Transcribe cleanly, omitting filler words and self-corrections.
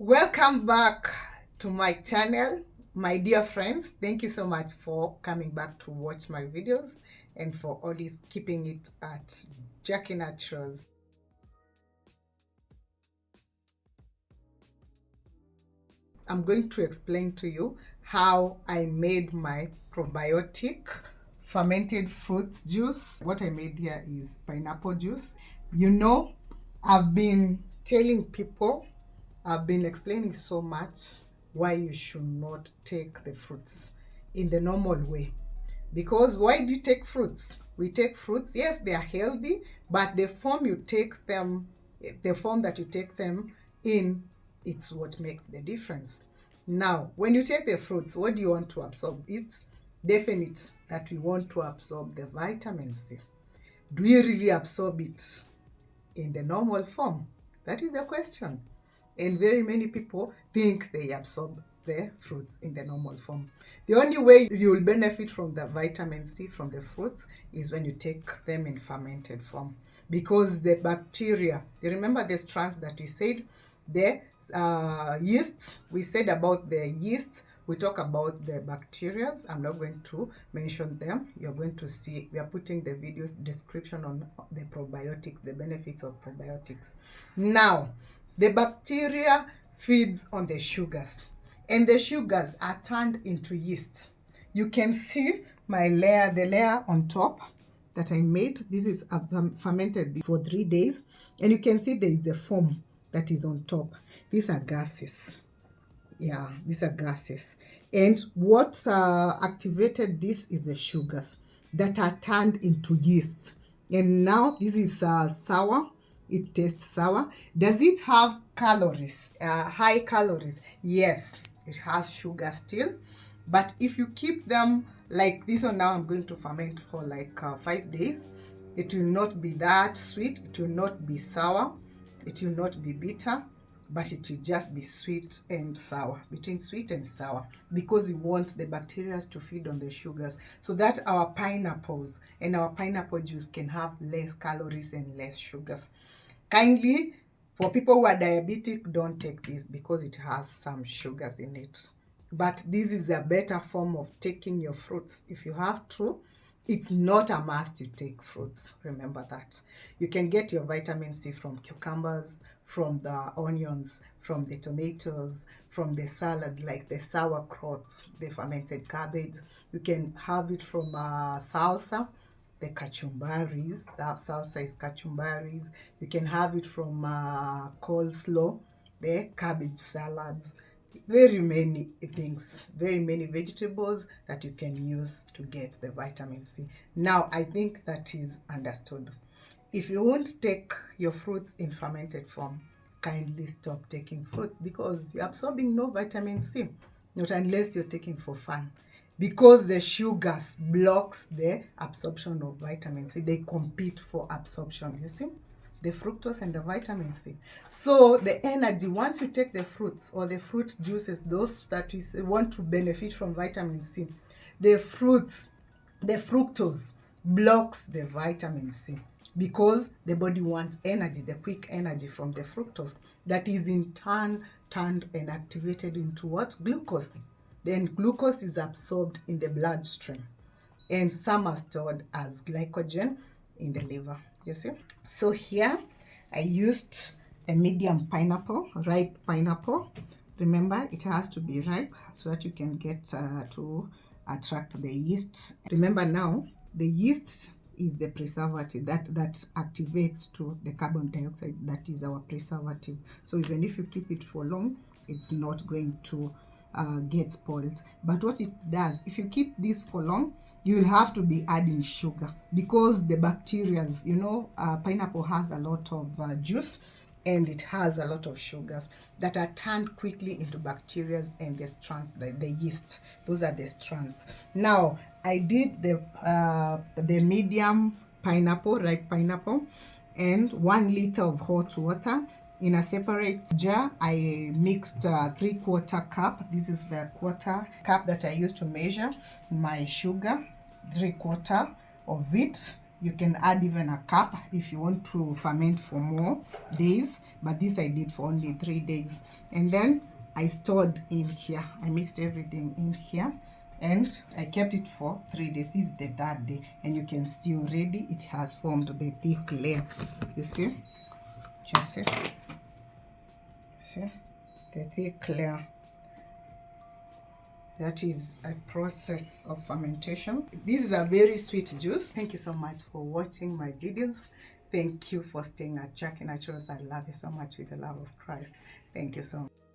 Welcome back to my channel, my dear friends. Thank you so much for coming back to watch my videos and for always keeping it at Jackie Naturals. I'm going to explain to you how I made my probiotic fermented fruit juice. What I made here is pineapple juice. You know, I've been telling people, I've been explaining so much why you should not take the fruits in the normal way. Because why do you take fruits? We take fruits, yes, they are healthy, but the form you take them, the form that you take them in, it's what makes the difference. Now, when you take the fruits, what do you want to absorb? It's definite that we want to absorb the vitamin C. Do we really absorb it in the normal form? That is the question. And very many people think they absorb the fruits in the normal form. The only way you will benefit from the vitamin C from the fruits is when you take them in fermented form. Because the bacteria, you remember the strands that we said, the yeast, we said about the yeast, we talk about the bacteria. I'm not going to mention them. You're going to see, we are putting the video's description on the probiotics, the benefits of probiotics. Now, the bacteria feeds on the sugars, and the sugars are turned into yeast. You can see my layer, the layer on top that I made. This is fermented for 3 days, and you can see there is the foam that is on top. These are gases. Yeah, these are gases. And what activated this is the sugars that are turned into yeast. And now this is sour. It tastes sour. Does it have calories, high calories? Yes, it has sugar still. But if you keep them like this one, now I'm going to ferment for like 5 days. It will not be that sweet. It will not be sour. It will not be bitter, but it will just be sweet and sour, between sweet and sour, because we want the bacteria to feed on the sugars so that our pineapples and our pineapple juice can have less calories and less sugars. Kindly, for people who are diabetic, don't take this because it has some sugars in it. But this is a better form of taking your fruits. If you have to, it's not a must to take fruits. Remember that. You can get your vitamin C from cucumbers, from the onions, from the tomatoes, from the salads like the sauerkraut, the fermented cabbage. You can have it from salsa, the cachumbaris. That salsa is cachumbaris. You can have it from coleslaw, the cabbage salads. Very many things, very many vegetables that you can use to get the vitamin C. Now, I think that is understood. If you won't take your fruits in fermented form, kindly stop taking fruits because you're absorbing no vitamin C, not unless you're taking for fun. Because the sugars blocks the absorption of vitamin C. They compete for absorption, you see? The fructose and the vitamin C. So the energy, once you take the fruits or the fruit juices, those that we want to benefit from vitamin C, the fruits, the fructose blocks the vitamin C because the body wants energy, the quick energy from the fructose that is in turn turned and activated into what? Glucose. Then glucose is absorbed in the bloodstream and some are stored as glycogen in the liver. You see? So here I used a medium pineapple, ripe pineapple. Remember, it has to be ripe so that you can get to attract the yeast. Remember now, the yeast is the preservative that activates to the carbon dioxide. That is our preservative. So even if you keep it for long, it's not going to get spoiled. But what it does, if you keep this for long, you'll have to be adding sugar because the bacteria, you know, pineapple has a lot of juice and it has a lot of sugars that are turned quickly into bacteria and the strands, the yeast. Those are the strands. Now, I did the medium pineapple, ripe pineapple, and 1 liter of hot water. In a separate jar, I mixed 3/4 cup. This is the quarter cup that I used to measure my sugar. 3/4 of it You can add even a cup if you want to ferment for more days, but this I did for only 3 days. And then I stored in here. I mixed everything in here and I kept it for 3 days. This is the 3rd day, and you can see already it has formed the thick layer. You see? Just see the thick layer. That is a process of fermentation. This is a very sweet juice. Thank you so much for watching my videos. Thank you for staying at Jackie Naturals. I love you so much with the love of Christ. Thank you so much.